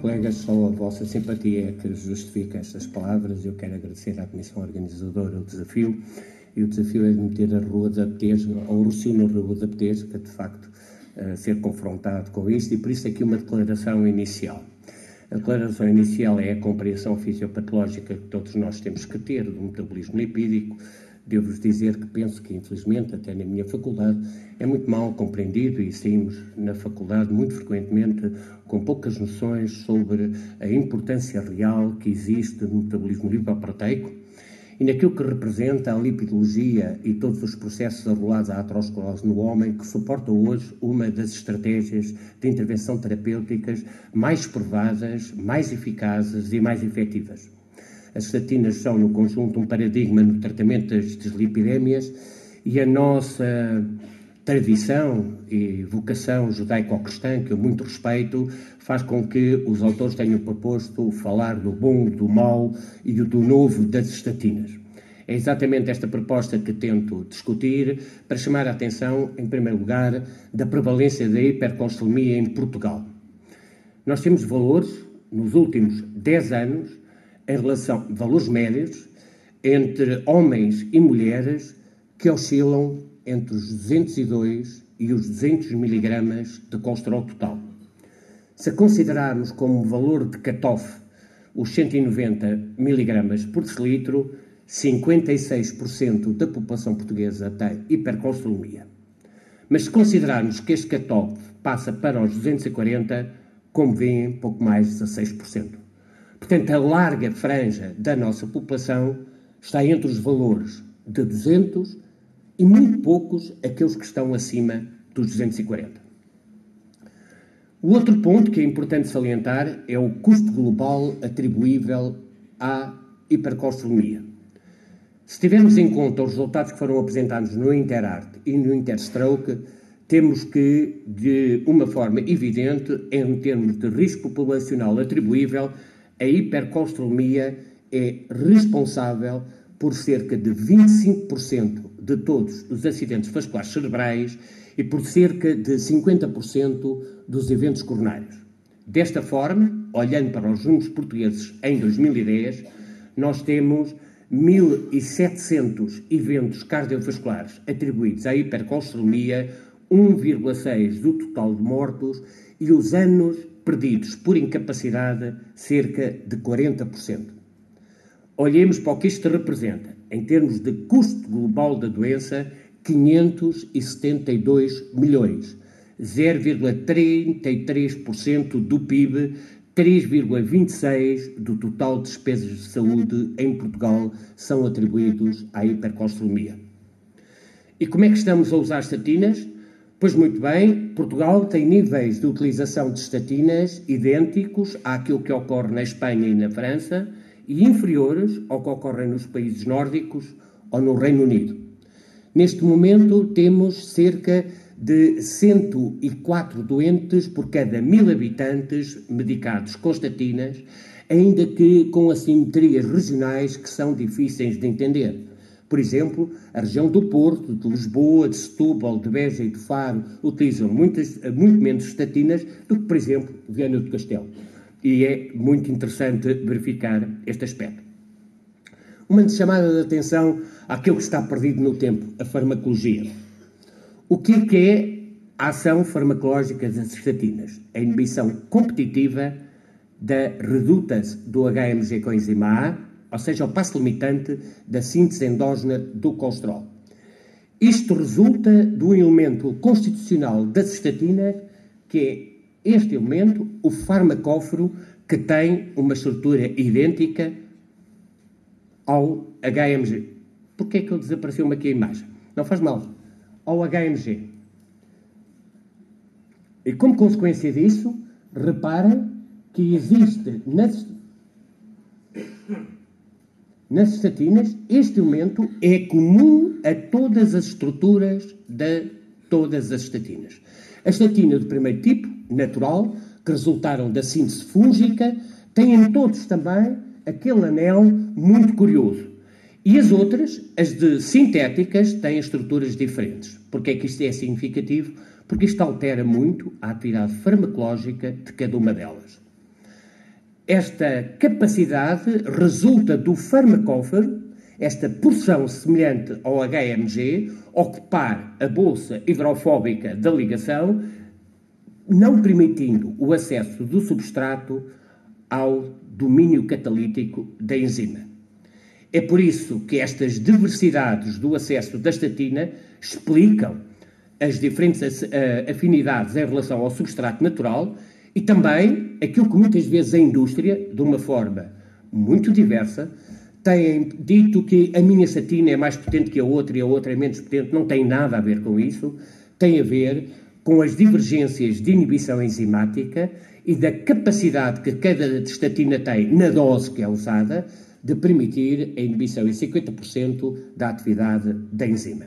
colegas, só a vossa simpatia é que justifica estas palavras. Eu quero agradecer à Comissão Organizadora o desafio, e o desafio é de meter a Rua da Betesga, ou o Rossio na Rua da Betesga, de facto, ser confrontado com isto, e por isso aqui uma declaração inicial. A declaração inicial é a compreensão fisiopatológica que todos nós temos que ter do metabolismo lipídico. Devo-vos dizer que penso que, infelizmente, até na minha faculdade, é muito mal compreendido e saímos na faculdade muito frequentemente com poucas noções sobre a importância real que existe no metabolismo lipoproteico e naquilo que representa a lipidologia e todos os processos arrolados à aterosclerose no homem, que suporta hoje uma das estratégias de intervenção terapêuticas mais provadas, mais eficazes e mais efetivas. As estatinas são, no conjunto, um paradigma no tratamento das dislipidémias, e a nossa tradição e vocação judaico-cristã, que eu muito respeito, faz com que os autores tenham proposto falar do bom, do mau e do novo das estatinas. É exatamente esta proposta que tento discutir para chamar a atenção, em primeiro lugar, da prevalência da hipercolesterolemia em Portugal. Nós temos valores, nos últimos 10 anos, em relação a valores médios, entre homens e mulheres, que oscilam entre os 202 e os 200 miligramas de colesterol total. Se considerarmos como valor de cutoff os 190 miligramas por decilitro, 56% da população portuguesa tem hipercolesterolemia. Mas se considerarmos que este cutoff passa para os 240, como veem, pouco mais de 16%. Portanto, a larga franja da nossa população está entre os valores de 200 e muito poucos aqueles que estão acima dos 240. O outro ponto que é importante salientar é o custo global atribuível à hipercolesterolemia. Se tivermos em conta os resultados que foram apresentados no InterArt e no InterStroke, temos que, de uma forma evidente, em termos de risco populacional atribuível, a hipercolesterolemia é responsável por cerca de 25% de todos os acidentes vasculares cerebrais e por cerca de 50% dos eventos coronários. Desta forma, olhando para os números portugueses em 2010, nós temos 1.700 eventos cardiovasculares atribuídos à hipercolesterolemia, 1,6% do total de mortos, e os anos perdidos por incapacidade, cerca de 40%. Olhemos para o que isto representa. Em termos de custo global da doença, 572 milhões, 0,33% do PIB, 3,26% do total de despesas de saúde em Portugal são atribuídos à hipercolesterolemia. E como é que estamos a usar estatinas? Pois muito bem, Portugal tem níveis de utilização de estatinas idênticos àquilo que ocorre na Espanha e na França e inferiores ao que ocorre nos países nórdicos ou no Reino Unido. Neste momento temos cerca de 104 doentes por cada 1.000 habitantes medicados com estatinas, ainda que com assimetrias regionais que são difíceis de entender. Por exemplo, a região do Porto, de Lisboa, de Setúbal, de Beja e de Faro utilizam muito menos estatinas do que, por exemplo, Viana do Castelo. E é muito interessante verificar este aspecto. Uma chamada de atenção àquilo que está perdido no tempo, a farmacologia. O que é a ação farmacológica das estatinas? A inibição competitiva da redutase do HMG coenzima A, ou seja, o passo limitante da síntese endógena do colesterol. Isto resulta do elemento constitucional das estatinas, que é este elemento, o farmacóforo, que tem uma estrutura idêntica ao HMG. Porquê é que desapareceu-me aqui a imagem? Não faz mal. Ao HMG. E como consequência disso, reparem que existe nas estatinas, este elemento é comum a todas as estruturas de todas as estatinas. A estatina do primeiro tipo, natural, que resultaram da síntese fúngica, têm todos também aquele anel muito curioso. E as outras, as de sintéticas, têm estruturas diferentes. Porquê é que isto é significativo? Porque isto altera muito a atividade farmacológica de cada uma delas. Esta capacidade resulta do farmacóforo, esta porção semelhante ao HMG, ocupar a bolsa hidrofóbica da ligação, não permitindo o acesso do substrato ao domínio catalítico da enzima. É por isso que estas diversidades do acesso da estatina explicam as diferentes afinidades em relação ao substrato natural e também aquilo que muitas vezes a indústria, de uma forma muito diversa, tem dito que a minha estatina é mais potente que a outra e a outra é menos potente. Não tem nada a ver com isso. Tem a ver com as divergências de inibição enzimática e da capacidade que cada estatina tem, na dose que é usada, de permitir a inibição em 50% da atividade da enzima.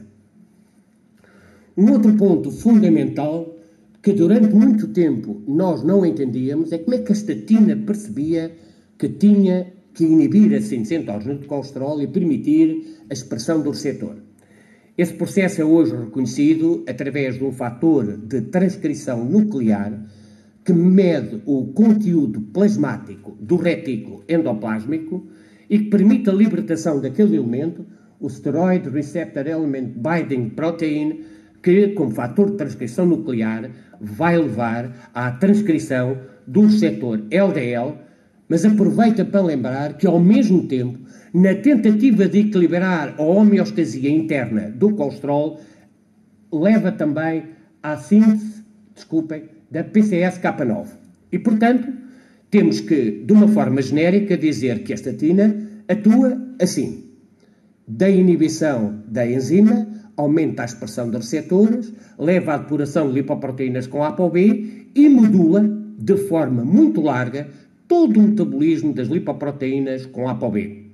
Um outro ponto fundamental que durante muito tempo nós não entendíamos é como é que a estatina percebia que tinha que inibir a síntese endógena de colesterol e permitir a expressão do receptor. Esse processo é hoje reconhecido através de um fator de transcrição nuclear que mede o conteúdo plasmático do retículo endoplásmico e que permite a libertação daquele elemento, o Steroid Receptor Element Binding Protein, que, como fator de transcrição nuclear, vai levar à transcrição do receptor LDL, mas aproveita para lembrar que, ao mesmo tempo, na tentativa de equilibrar a homeostasia interna do colesterol, leva também à síntese, da PCSK9. E, portanto, temos que, de uma forma genérica, dizer que a estatina atua assim. Da inibição da enzima, aumenta a expressão de receptores, leva à depuração de lipoproteínas com ApoB e modula, de forma muito larga, todo o metabolismo das lipoproteínas com ApoB.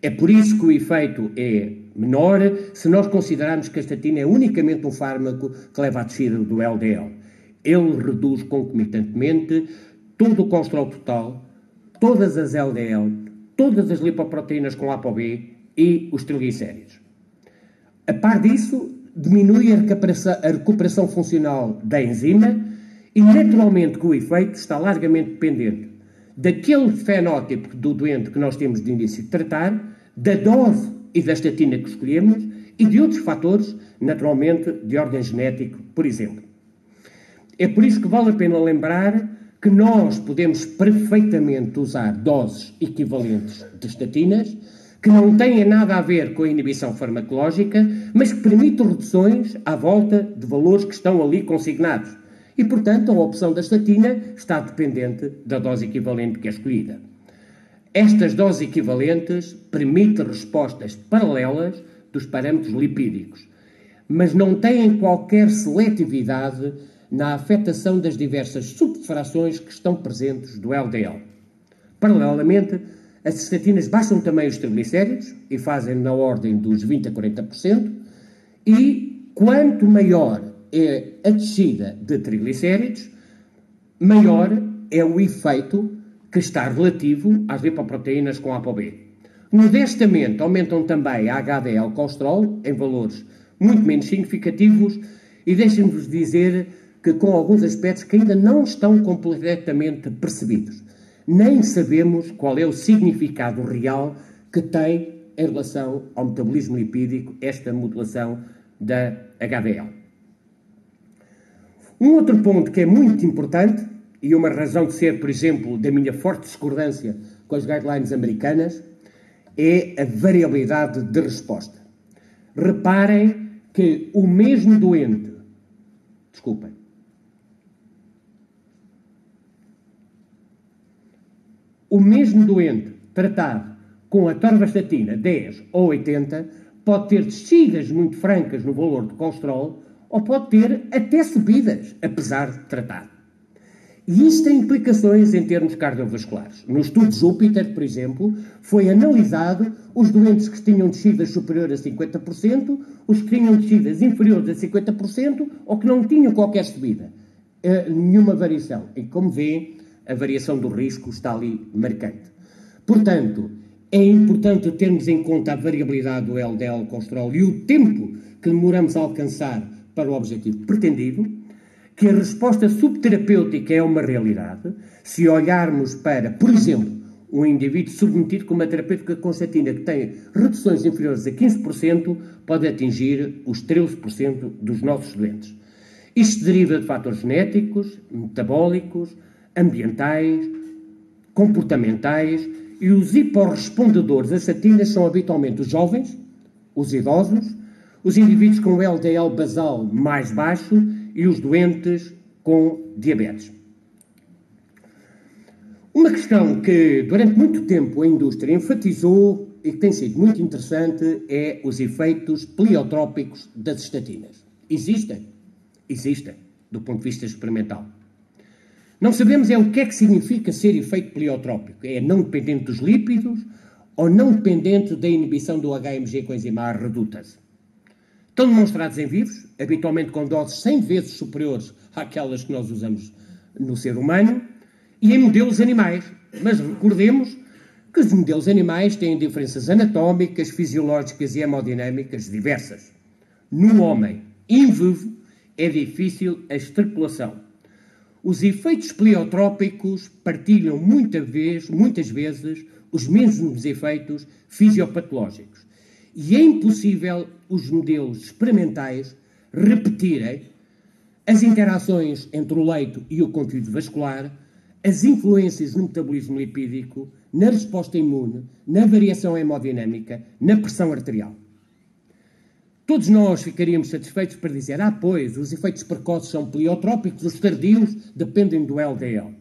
É por isso que o efeito é menor se nós considerarmos que a estatina é unicamente um fármaco que leva à descida do LDL. Ele reduz concomitantemente todo o colesterol total, todas as LDL, todas as lipoproteínas com ApoB e os triglicéridos. A par disso, diminui a recuperação funcional da enzima e, naturalmente, que o efeito está largamente dependente daquele fenótipo do doente que nós temos de início de tratar, da dose e da estatina que escolhemos e de outros fatores, naturalmente, de ordem genético, por exemplo. É por isso que vale a pena lembrar que nós podemos perfeitamente usar doses equivalentes de estatinas que não têm nada a ver com a inibição farmacológica, mas que permitem reduções à volta de valores que estão ali consignados. E, portanto, a opção da estatina está dependente da dose equivalente que é escolhida. Estas doses equivalentes permitem respostas paralelas dos parâmetros lipídicos, mas não têm qualquer seletividade na afetação das diversas subfrações que estão presentes do LDL. Paralelamente, as estatinas baixam também os triglicéridos e fazem na ordem dos 20% a 40%, e quanto maior é a descida de triglicéridos, maior é o efeito que está relativo às lipoproteínas com ApoB. Modestamente, aumentam também a HDL colesterol em valores muito menos significativos e deixem-vos dizer que com alguns aspectos que ainda não estão completamente percebidos. Nem sabemos qual é o significado real que tem em relação ao metabolismo lipídico esta modulação da HDL. Um outro ponto que é muito importante, e uma razão de ser, por exemplo, da minha forte discordância com as guidelines americanas, é a variabilidade de resposta. Reparem que o mesmo doente, o mesmo doente tratado com a atorvastatina 10 ou 80 pode ter descidas muito francas no valor de colesterol ou pode ter até subidas, apesar de tratado. E isto tem implicações em termos cardiovasculares. No estudo Júpiter, por exemplo, foi analisado os doentes que tinham descidas superiores a 50%, os que tinham descidas inferiores a 50% ou que não tinham qualquer subida. Nenhuma variação. E como vêem, a variação do risco está ali marcante. Portanto, é importante termos em conta a variabilidade do LDL colesterol e o tempo que demoramos a alcançar para o objetivo pretendido. que a resposta subterapêutica é uma realidade, se olharmos para, por exemplo, um indivíduo submetido com uma terapêutica com estatina que tem reduções inferiores a 15%, pode atingir os 13% dos nossos doentes. Isto deriva de fatores genéticos, metabólicos, ambientais, comportamentais, e os hiporrespondedores a estatinas são habitualmente os jovens, os idosos, os indivíduos com LDL basal mais baixo e os doentes com diabetes. Uma questão que durante muito tempo a indústria enfatizou e que tem sido muito interessante é os efeitos pleiotrópicos das estatinas. Existem? Existem, do ponto de vista experimental. Não sabemos o que é que significa ser efeito pleiotrópico. É não dependente dos lípidos ou não dependente da inibição do HMG coenzima redutase. Estão demonstrados em vivos, habitualmente com doses 100 vezes superiores àquelas que nós usamos no ser humano, e em modelos animais. Mas recordemos que os modelos animais têm diferenças anatómicas, fisiológicas e hemodinâmicas diversas. No homem in vivo é difícil a extrapolação. Os efeitos pleiotrópicos partilham muitas vezes os mesmos efeitos fisiopatológicos. E é impossível os modelos experimentais repetirem as interações entre o leito e o conteúdo vascular, as influências no metabolismo lipídico, na resposta imune, na variação hemodinâmica, na pressão arterial. Todos nós ficaríamos satisfeitos para dizer, pois, os efeitos precoces são pleiotrópicos, os tardios dependem do LDL.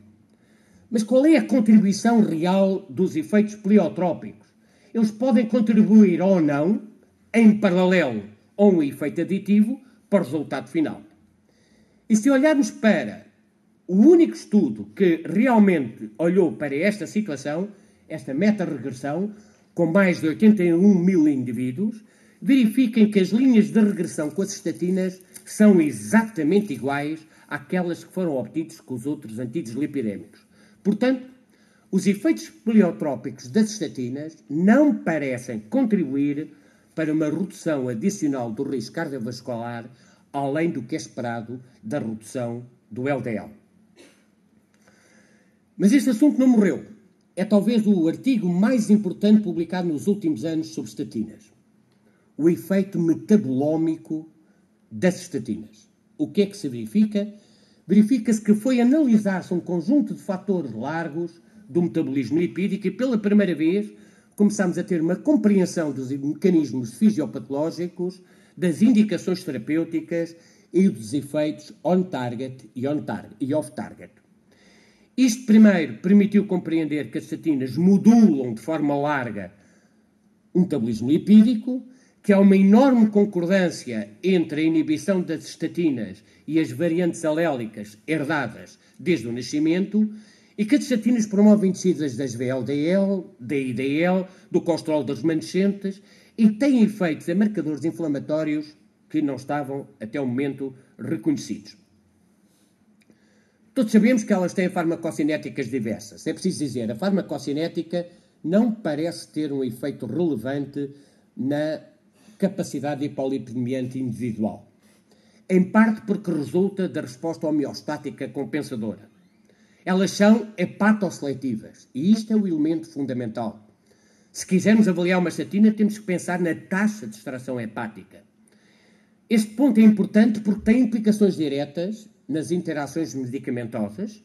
Mas qual é a contribuição real dos efeitos pleiotrópicos? Eles podem contribuir ou não, em paralelo ou um efeito aditivo, para o resultado final. E se olharmos para o único estudo que realmente olhou para esta situação, esta meta-regressão, com mais de 81 mil indivíduos, verifiquem que as linhas de regressão com as estatinas são exatamente iguais àquelas que foram obtidas com os outros antidislipidémicos. Portanto, os efeitos pleiotrópicos das estatinas não parecem contribuir para uma redução adicional do risco cardiovascular, além do que é esperado da redução do LDL. Mas este assunto não morreu. É talvez o artigo mais importante publicado nos últimos anos sobre estatinas. O efeito metabolómico das estatinas. O que é que se verifica? Verifica-se que foi analisar-se um conjunto de fatores largos do metabolismo lipídico e, pela primeira vez, começamos a ter uma compreensão dos mecanismos fisiopatológicos, das indicações terapêuticas e dos efeitos on-target e off-target. Isto, primeiro, permitiu compreender que as estatinas modulam de forma larga o metabolismo lipídico, que há uma enorme concordância entre a inibição das estatinas e as variantes alélicas herdadas desde o nascimento, e que as estatinas promovem descidas das VLDL, da IDL, do colesterol dos remanescentes e têm efeitos a marcadores inflamatórios que não estavam, até o momento, reconhecidos. Todos sabemos que elas têm farmacocinéticas diversas. É preciso dizer, a farmacocinética não parece ter um efeito relevante na capacidade hipolipemiante individual. Em parte porque resulta da resposta homeostática compensadora. Elas são hepatosseletivas e isto é o elemento fundamental. Se quisermos avaliar uma estatina, temos que pensar na taxa de extração hepática. Este ponto é importante porque tem implicações diretas nas interações medicamentosas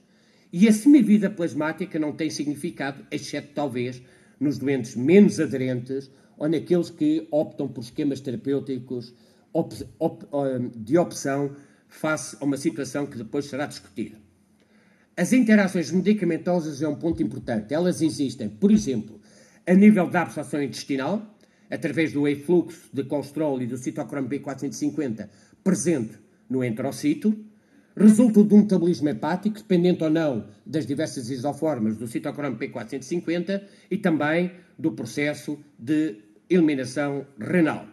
e a semivida plasmática não tem significado, exceto talvez nos doentes menos aderentes ou naqueles que optam por esquemas terapêuticos de opção face a uma situação que depois será discutida. As interações medicamentosas é um ponto importante. Elas existem, por exemplo, a nível da absorção intestinal, através do efluxo de colesterol e do citocromo B450 presente no enterocito, resultam de um metabolismo hepático, dependente ou não das diversas isoformas do citocromo P450 e também do processo de eliminação renal.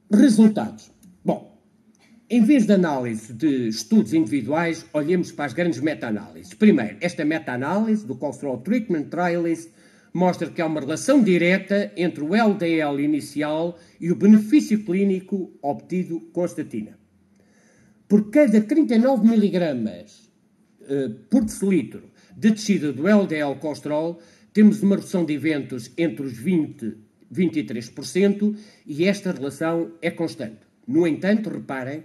Resultados. Bom, em vez de análise de estudos individuais, olhemos para as grandes meta-análises. Primeiro, esta meta-análise do Cholesterol Treatment Trialist mostra que há uma relação direta entre o LDL inicial e o benefício clínico obtido com a estatina. por cada 39 miligramas por decilitro de descida do LDL colesterol, temos uma redução de eventos entre os 20% e 23% e esta relação é constante. No entanto, reparem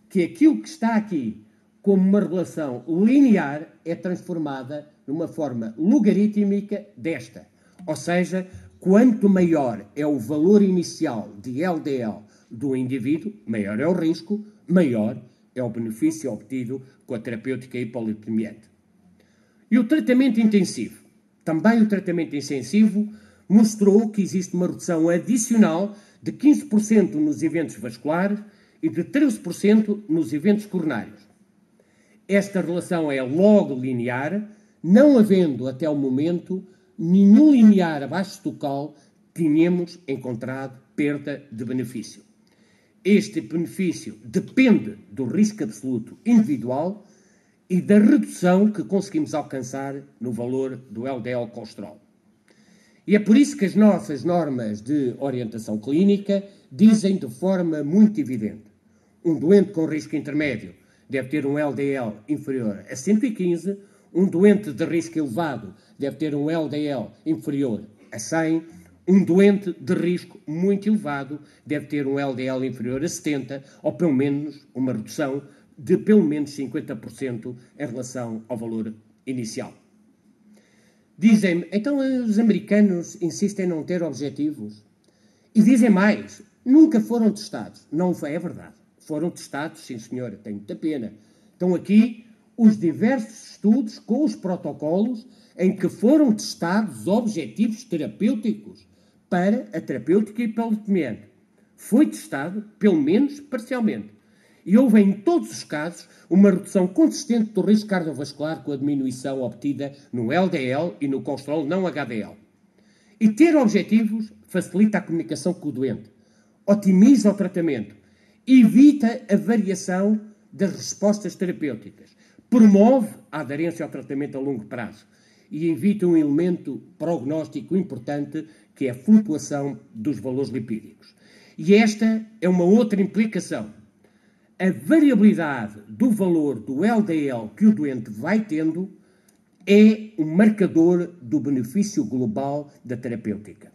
que aquilo que está aqui como uma relação linear é transformada numa forma logarítmica desta. Ou seja, quanto maior é o valor inicial de LDL do indivíduo, maior é o risco, maior é o benefício obtido com a terapêutica hipolipemiante. E o tratamento intensivo? Também o tratamento intensivo mostrou que existe uma redução adicional de 15% nos eventos vasculares e de 13% nos eventos coronários. Esta relação é logo linear, não havendo até o momento nenhum limiar abaixo do qual tínhamos encontrado perda de benefício. Este benefício depende do risco absoluto individual e da redução que conseguimos alcançar no valor do LDL colesterol. E é por isso que as nossas normas de orientação clínica dizem de forma muito evidente: um doente com risco intermédio deve ter um LDL inferior a 115, um doente de risco elevado deve ter um LDL inferior a 100, um doente de risco muito elevado deve ter um LDL inferior a 70, ou pelo menos uma redução de pelo menos 50% em relação ao valor inicial. Dizem-me, então os americanos insistem em não ter objetivos? E dizem mais, nunca foram testados. Não é verdade. Foram testados, sim senhora, tem muita pena. Estão aqui os diversos estudos com os protocolos em que foram testados objetivos terapêuticos para a terapêutica hipolipemiante. Foi testado, pelo menos parcialmente. E houve em todos os casos uma redução consistente do risco cardiovascular com a diminuição obtida no LDL e no colesterol não HDL. E ter objetivos facilita a comunicação com o doente, otimiza o tratamento, evita a variação das respostas terapêuticas, promove a aderência ao tratamento a longo prazo e evita um elemento prognóstico importante que é a flutuação dos valores lipídicos. E esta é uma outra implicação. A variabilidade do valor do LDL que o doente vai tendo é um marcador do benefício global da terapêutica.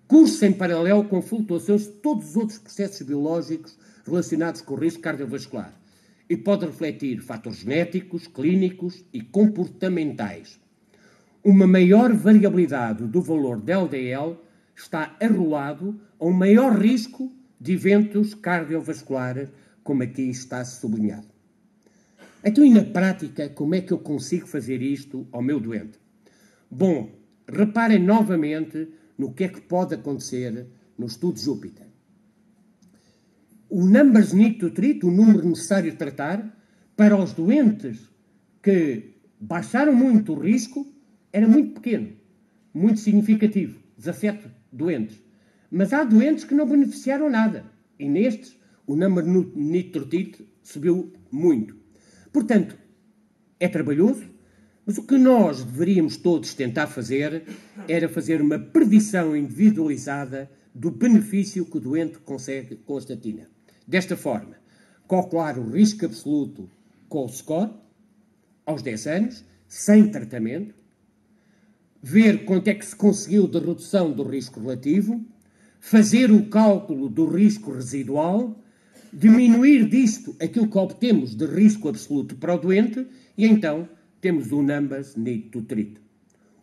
Cursa em paralelo com flutuações de todos os outros processos biológicos relacionados com o risco cardiovascular e pode refletir fatores genéticos, clínicos e comportamentais. Uma maior variabilidade do valor de LDL está arrolado a um maior risco de eventos cardiovasculares, como aqui está sublinhado. Então, e na prática, como é que eu consigo fazer isto ao meu doente? Bom, reparem novamente no que é que pode acontecer no estudo Júpiter. O numbers need to treat, o número necessário de tratar, para os doentes que baixaram muito o risco, era muito pequeno, muito significativo, 17 doentes. Mas há doentes que não beneficiaram nada, e nestes o number need to treat subiu muito. Portanto, é trabalhoso, mas o que nós deveríamos todos tentar fazer era fazer uma predição individualizada do benefício que o doente consegue com a estatina. Desta forma, calcular o risco absoluto com o score, aos 10 anos, sem tratamento, ver quanto é que se conseguiu de redução do risco relativo, fazer o cálculo do risco residual, diminuir disto aquilo que obtemos de risco absoluto para o doente e então temos o numbers need to treat.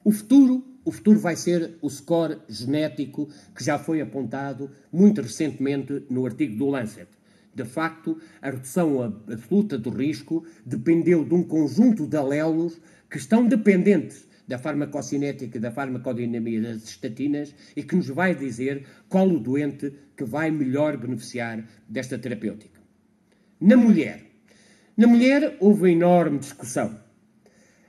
O futuro vai ser o score genético que já foi apontado muito recentemente no artigo do Lancet. De facto, a redução absoluta do risco dependeu de um conjunto de alelos que estão dependentes da farmacocinética e da farmacodinamia das estatinas e que nos vai dizer qual o doente que vai melhor beneficiar desta terapêutica. Na mulher houve enorme discussão.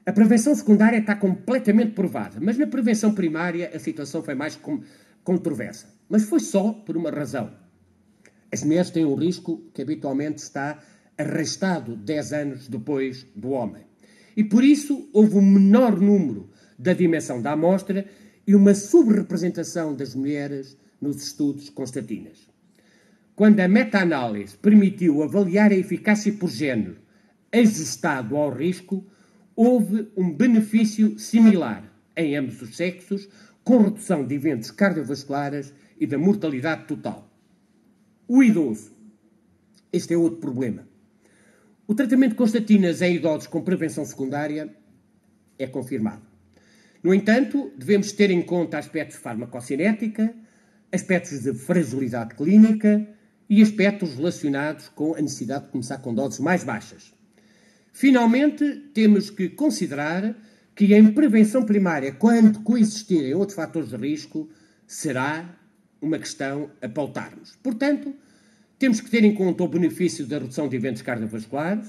A prevenção secundária está completamente provada, mas na prevenção primária a situação foi mais controversa. Mas foi só por uma razão. As mulheres têm um risco que habitualmente está arrastado 10 anos depois do homem. E por isso houve um menor número da dimensão da amostra e uma subrepresentação das mulheres nos estudos com estatinas. quando a meta-análise permitiu avaliar a eficácia por género ajustado ao risco, houve um benefício similar em ambos os sexos, com redução de eventos cardiovasculares e da mortalidade total. O idoso. Este é outro problema. O tratamento com estatinas em idosos com prevenção secundária é confirmado. No entanto, devemos ter em conta aspectos de farmacocinética, aspectos de fragilidade clínica e aspectos relacionados com a necessidade de começar com doses mais baixas. Finalmente, temos que considerar que em prevenção primária, quando coexistirem outros fatores de risco, será uma questão a pautarmos. Portanto, temos que ter em conta o benefício da redução de eventos cardiovasculares,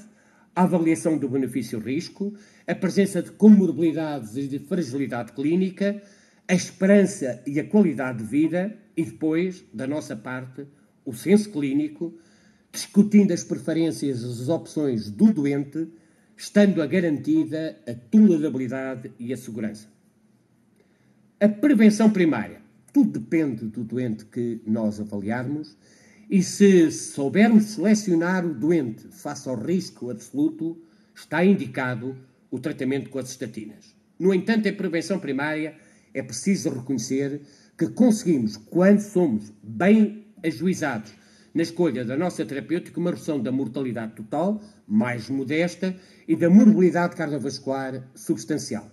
a avaliação do benefício-risco, a presença de comorbilidades e de fragilidade clínica, a esperança e a qualidade de vida e depois, da nossa parte, o senso clínico, discutindo as preferências e as opções do doente, estando garantida a tolerabilidade e a segurança. A prevenção primária. Tudo depende do doente que nós avaliarmos e se soubermos selecionar o doente face ao risco absoluto, está indicado o tratamento com as estatinas. No entanto, em prevenção primária é preciso reconhecer que conseguimos, quando somos bem ajuizados na escolha da nossa terapêutica, uma redução da mortalidade total, mais modesta, e da morbilidade cardiovascular substancial.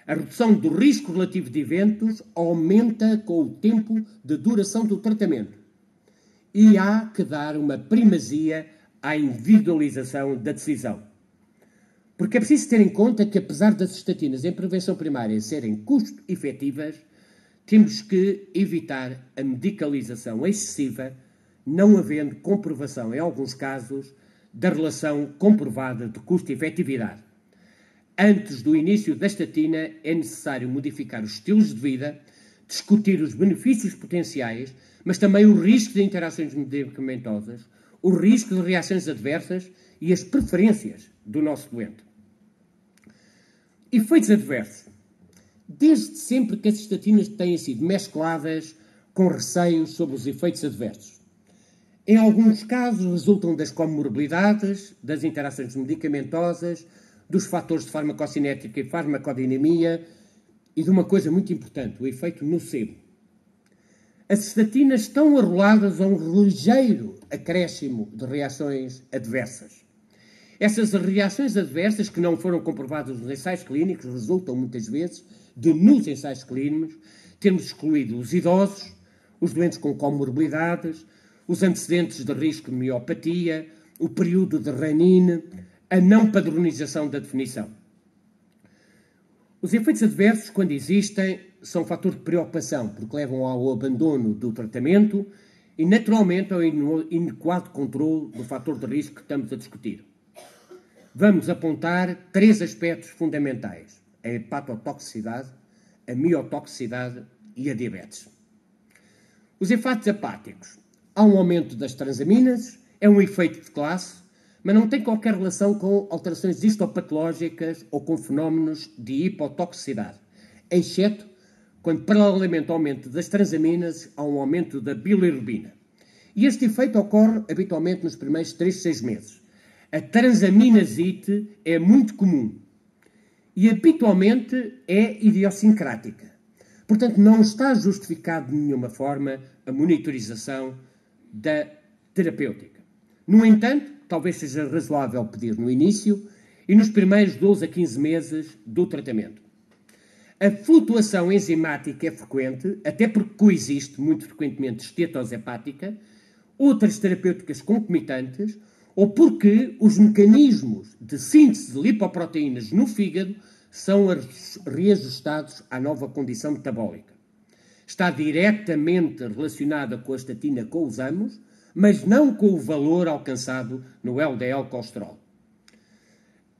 A redução do risco relativo de eventos aumenta com o tempo de duração do tratamento. E há que dar uma primazia à individualização da decisão. Porque é preciso ter em conta que, apesar das estatinas em prevenção primária serem custo-efetivas, temos que evitar a medicalização excessiva, não havendo comprovação, em alguns casos, da relação comprovada de custo-efetividade. Antes do início da estatina, é necessário modificar os estilos de vida, discutir os benefícios potenciais, mas também o risco de interações medicamentosas, o risco de reações adversas e as preferências do nosso doente. Efeitos adversos. Desde sempre que as estatinas têm sido mescladas com receios sobre os efeitos adversos. Em alguns casos resultam das comorbilidades, das interações medicamentosas, dos fatores de farmacocinética e farmacodinamia e de uma coisa muito importante, o efeito nocebo. As estatinas estão arroladas a um ligeiro acréscimo de reações adversas. Essas reações adversas que não foram comprovadas nos ensaios clínicos resultam muitas vezes de, nos ensaios clínicos, termos excluído os idosos, os doentes com comorbilidades, os antecedentes de risco de miopatia, o período de renine, a não padronização da definição. Os efeitos adversos, quando existem, são fator de preocupação, porque levam ao abandono do tratamento e, naturalmente, ao inadequado controle do fator de risco que estamos a discutir. Vamos apontar 3 aspectos fundamentais: a hepatotoxicidade, a miotoxicidade e a diabetes. Os efeitos hepáticos. Há um aumento das transaminas, é um efeito de classe, mas não tem qualquer relação com alterações histopatológicas ou com fenómenos de hipotoxicidade, exceto quando, paralelamente ao aumento das transaminas, há um aumento da bilirrubina. E este efeito ocorre habitualmente nos primeiros 3, 6 meses. A transaminasite é muito comum e habitualmente é idiosincrática. Portanto, não está justificado de nenhuma forma a monitorização da terapêutica. No entanto, talvez seja razoável pedir no início e nos primeiros 12 a 15 meses do tratamento. A flutuação enzimática é frequente, até porque coexiste muito frequentemente estetose hepática, outras terapêuticas concomitantes, ou porque os mecanismos de síntese de lipoproteínas no fígado são reajustados à nova condição metabólica. Está diretamente relacionada com a estatina que usamos, mas não com o valor alcançado no LDL colesterol.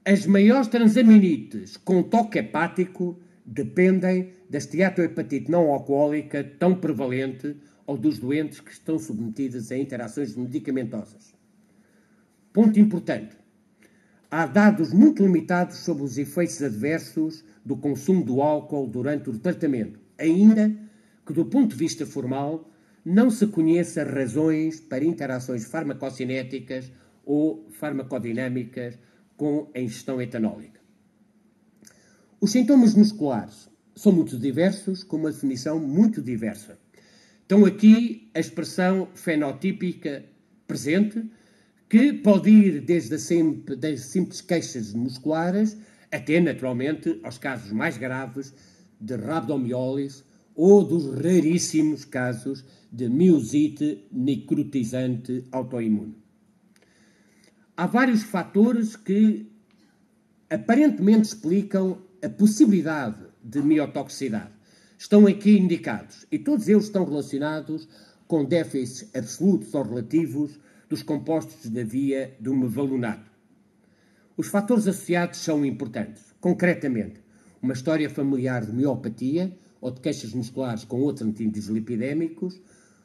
As maiores transaminites com toque hepático dependem da esteatohepatite não alcoólica tão prevalente ou dos doentes que estão submetidos a interações medicamentosas. Ponto importante. Há dados muito limitados sobre os efeitos adversos do consumo do álcool durante o tratamento, ainda que, do ponto de vista formal, não se conhece razões para interações farmacocinéticas ou farmacodinâmicas com a ingestão etanólica. Os sintomas musculares são muito diversos, com uma definição muito diversa. Então aqui a expressão fenotípica presente, que pode ir desde das simples queixas musculares até, naturalmente, aos casos mais graves de rabdomiólise ou dos raríssimos casos de miosite necrotizante autoimune. Há vários fatores que aparentemente explicam a possibilidade de miotoxicidade. Estão aqui indicados e todos eles estão relacionados com déficits absolutos ou relativos dos compostos da via do mevalonate. Os fatores associados são importantes. Concretamente, uma história familiar de miopatia ou de queixas musculares com outros antidislipidémicos,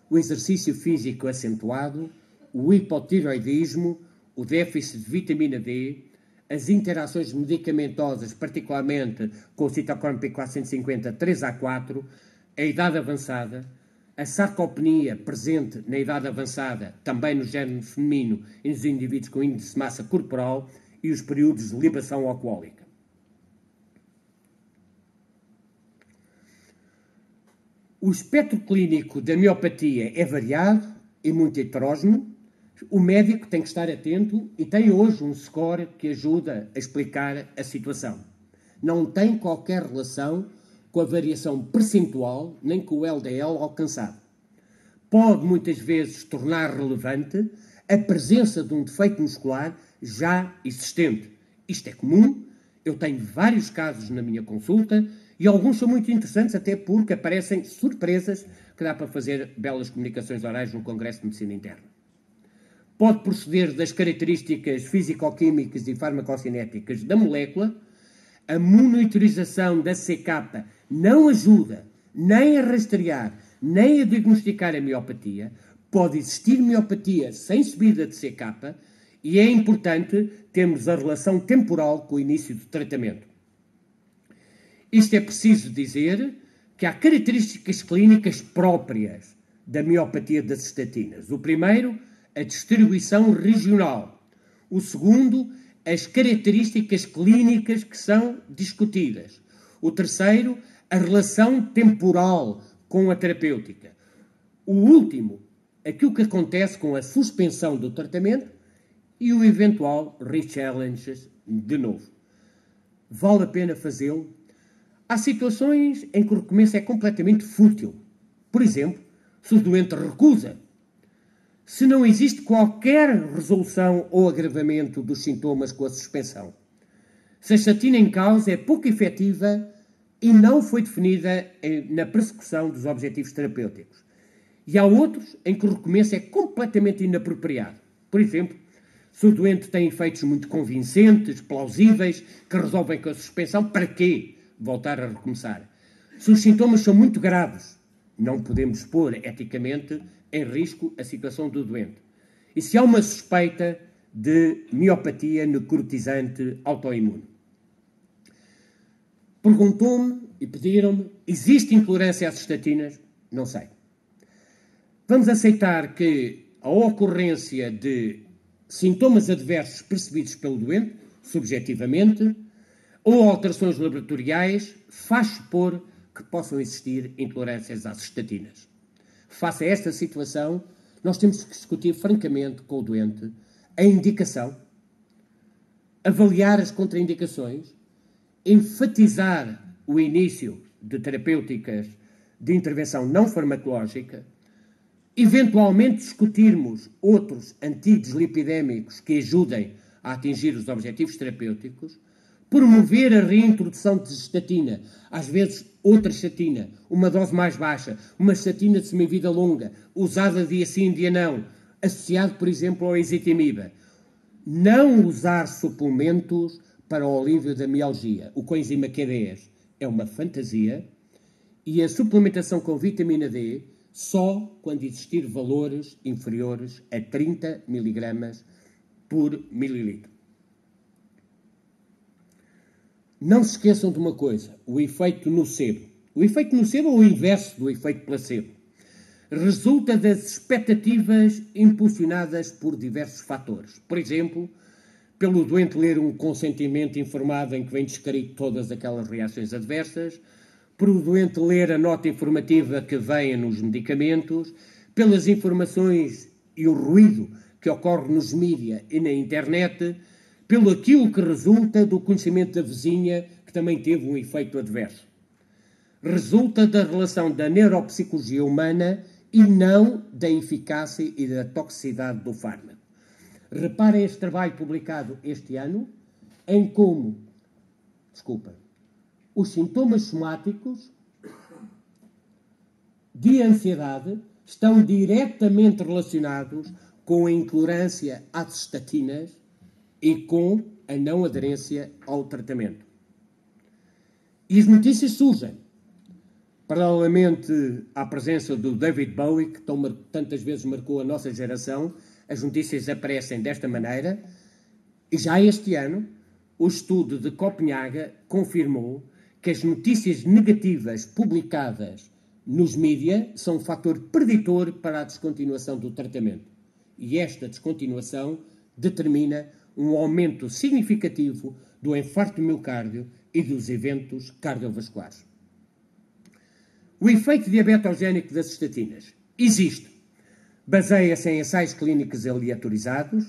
o exercício físico acentuado, o hipotiroidismo, o déficit de vitamina D, as interações medicamentosas, particularmente com o citocromo P450 3A4, a idade avançada, a sarcopenia presente na idade avançada, também no género feminino e nos indivíduos com índice de massa corporal e os períodos de libação alcoólica. O espectro clínico da miopatia é variado e muito heterógeno. O médico tem que estar atento e tem hoje um score que ajuda a explicar a situação. Não tem qualquer relação com a variação percentual nem com o LDL alcançado. Pode muitas vezes tornar relevante a presença de um defeito muscular já existente. Isto é comum, eu tenho vários casos na minha consulta e alguns são muito interessantes até porque aparecem surpresas que dá para fazer belas comunicações orais no Congresso de Medicina Interna. Pode proceder das características físico-químicas e farmacocinéticas da molécula. A monitorização da CK não ajuda nem a rastrear, nem a diagnosticar a miopatia. Pode existir miopatia sem subida de CK e é importante termos a relação temporal com o início do tratamento. Isto é preciso dizer que há características clínicas próprias da miopatia das estatinas. O primeiro, a distribuição regional. O segundo, as características clínicas que são discutidas. O terceiro, a relação temporal com a terapêutica. O último, aquilo que acontece com a suspensão do tratamento e o eventual re-challenge de novo. Vale a pena fazê-lo? Há situações em que o recomeço é completamente fútil. Por exemplo, se o doente recusa, se não existe qualquer resolução ou agravamento dos sintomas com a suspensão, se a estatina em causa é pouco efetiva e não foi definida na persecução dos objetivos terapêuticos. E há outros em que o recomeço é completamente inapropriado. Por exemplo, se o doente tem efeitos muito convincentes, plausíveis, que resolvem com a suspensão, para quê voltar a recomeçar? Se os sintomas são muito graves, não podemos pôr eticamente em risco a situação do doente. E se há uma suspeita de miopatia necrotizante autoimune? Perguntou-me e pediram-me, existe intolerância às estatinas? Não sei. Vamos aceitar que a ocorrência de sintomas adversos percebidos pelo doente, subjetivamente, ou alterações laboratoriais, faz supor que possam existir intolerâncias às estatinas. Face a esta situação, nós temos que discutir francamente com o doente a indicação, avaliar as contraindicações, enfatizar o início de terapêuticas de intervenção não farmacológica, eventualmente discutirmos outros antidislipidémicos que ajudem a atingir os objetivos terapêuticos, promover a reintrodução de estatina, às vezes outra estatina, uma dose mais baixa, uma estatina de semivida longa, usada dia sim, dia não, associado, por exemplo, ao ezetimibe. Não usar suplementos para o alívio da mialgia. O coenzima Q10 é uma fantasia e a suplementação com vitamina D só quando existir valores inferiores a 30 mg por mililitro. Não se esqueçam de uma coisa, o efeito nocebo. O efeito nocebo é o inverso do efeito placebo. resulta das expectativas impulsionadas por diversos fatores. Por exemplo, pelo doente ler um consentimento informado em que vem descrito todas aquelas reações adversas, por o doente ler a nota informativa que vem nos medicamentos, pelas informações e o ruído que ocorre nos mídia e na internet, pelo aquilo que resulta do conhecimento da vizinha, que também teve um efeito adverso. Resulta da relação da neuropsicologia humana e não da eficácia e da toxicidade do fármaco. Reparem este trabalho publicado este ano, em como, os sintomas somáticos de ansiedade estão diretamente relacionados com a intolerância às estatinas e com a não aderência ao tratamento. E as notícias surgem, paralelamente à presença do David Bowie, que tantas vezes marcou a nossa geração. As notícias aparecem desta maneira, e já este ano o estudo de Copenhaga confirmou que as notícias negativas publicadas nos mídia são um fator preditor para a descontinuação do tratamento. E esta descontinuação determina um aumento significativo do infarto do miocárdio e dos eventos cardiovasculares. O efeito diabetogénico das estatinas existe. Baseia-se em ensaios clínicos aleatorizados,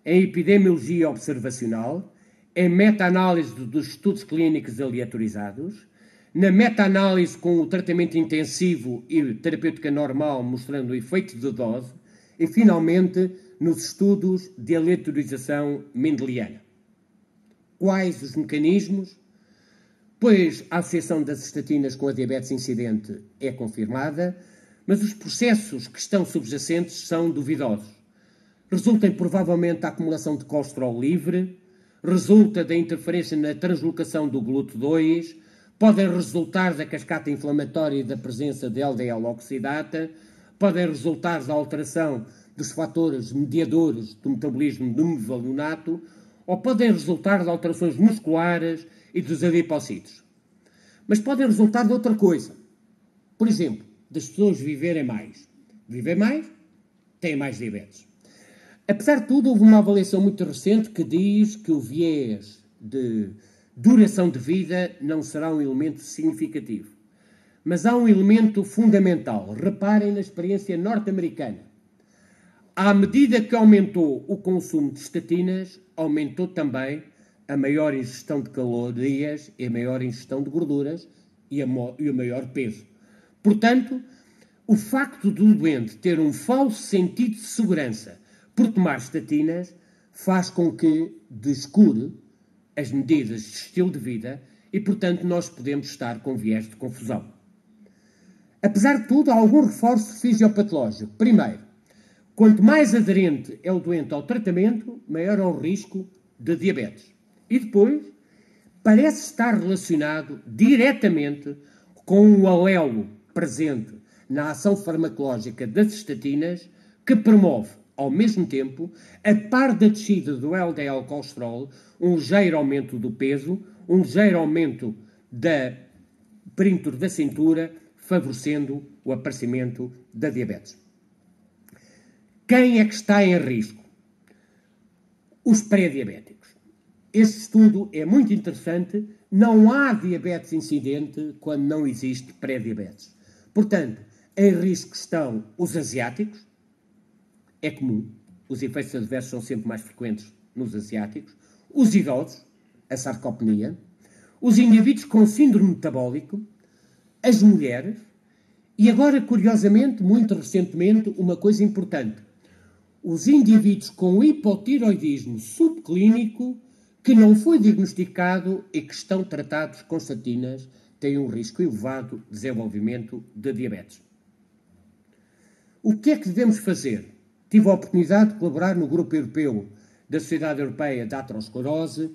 em epidemiologia observacional, em meta-análise dos estudos clínicos aleatorizados, na meta-análise com o tratamento intensivo e terapêutica normal mostrando o efeito de dose e, finalmente, nos estudos de aleatorização mendeliana. Quais os mecanismos? Pois a associação das estatinas com a diabetes incidente é confirmada, mas os processos que estão subjacentes são duvidosos. Resultem provavelmente da acumulação de colesterol livre, resulta da interferência na translocação do GLUT2, podem resultar da cascata inflamatória e da presença de LDL oxidata, podem resultar da alteração dos fatores mediadores do metabolismo do mevalionato, ou podem resultar de alterações musculares e dos adipocitos. Mas podem resultar de outra coisa. Por exemplo, das pessoas viverem mais. Vivem mais, têm mais diabetes. Apesar de tudo, houve uma avaliação muito recente que diz que o viés de duração de vida não será um elemento significativo. Mas há um elemento fundamental. Reparem na experiência norte-americana. À medida que aumentou o consumo de estatinas, aumentou também a maior ingestão de calorias e a maior ingestão de gorduras e o maior peso. Portanto, o facto do doente ter um falso sentido de segurança por tomar estatinas faz com que descure as medidas de estilo de vida e, portanto, nós podemos estar com viés de confusão. Apesar de tudo, há algum reforço fisiopatológico. Primeiro, quanto mais aderente é o doente ao tratamento, maior é o risco de diabetes. E depois, parece estar relacionado diretamente com o alelo presente na ação farmacológica das estatinas, que promove, ao mesmo tempo, a par da descida do LDL colesterol, um ligeiro aumento do peso, um ligeiro aumento da perímetro da cintura, favorecendo o aparecimento da diabetes. Quem é que está em risco? Os pré-diabéticos. Este estudo é muito interessante. Não há diabetes incidente quando não existe pré-diabetes. Portanto, em risco estão os asiáticos. É comum. Os efeitos adversos são sempre mais frequentes nos asiáticos. Os idosos, a sarcopenia. Os indivíduos com síndrome metabólico. As mulheres. E agora, curiosamente, muito recentemente, uma coisa importante. Os indivíduos com hipotiroidismo subclínico que não foi diagnosticado e que estão tratados com estatinas têm um risco elevado de desenvolvimento de diabetes. O que é que devemos fazer? Tive a oportunidade de colaborar no Grupo Europeu da Sociedade Europeia de Aterosclerose,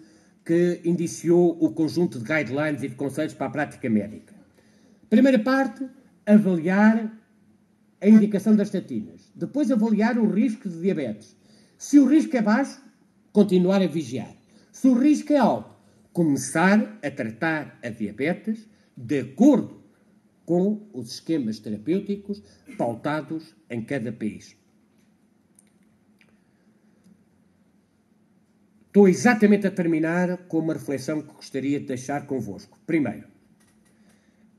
que iniciou o conjunto de guidelines e de conselhos para a prática médica. Primeira parte, avaliar a indicação das estatinas. Depois, avaliar o risco de diabetes. Se o risco é baixo, continuar a vigiar. Se o risco é alto, começar a tratar a diabetes de acordo com os esquemas terapêuticos pautados em cada país. Estou exatamente a terminar com uma reflexão que gostaria de deixar convosco. Primeiro,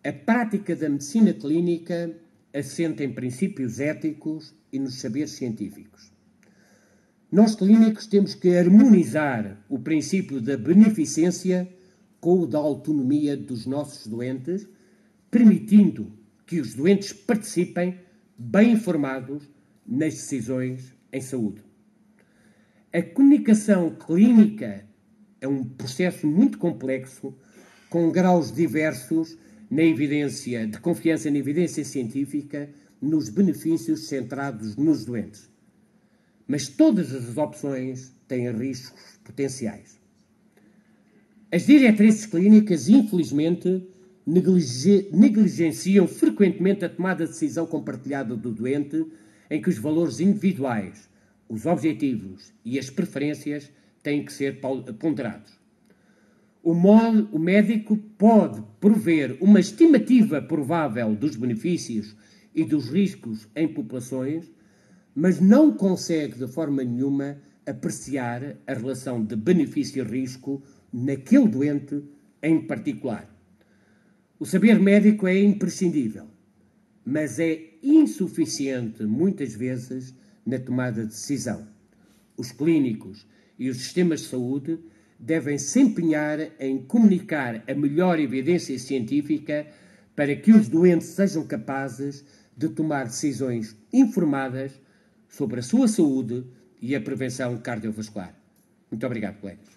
a prática da medicina clínica assenta em princípios éticos e nos saberes científicos. Nós clínicos temos que harmonizar o princípio da beneficência com o da autonomia dos nossos doentes, permitindo que os doentes participem bem informados nas decisões em saúde. A comunicação clínica é um processo muito complexo, com graus diversos na evidência, de confiança na evidência científica, nos benefícios centrados nos doentes. Mas todas as opções têm riscos potenciais. As diretrizes clínicas, infelizmente, negligenciam frequentemente a tomada de decisão compartilhada do doente, em que os valores individuais, os objetivos e as preferências têm que ser ponderados. O médico pode prover uma estimativa provável dos benefícios e dos riscos em populações, mas não consegue de forma nenhuma apreciar a relação de benefício e risco naquele doente em particular. O saber médico é imprescindível, mas é insuficiente muitas vezes na tomada de decisão. Os clínicos e os sistemas de saúde devem se empenhar em comunicar a melhor evidência científica para que os doentes sejam capazes de tomar decisões informadas sobre a sua saúde e a prevenção cardiovascular. Muito obrigado, colegas.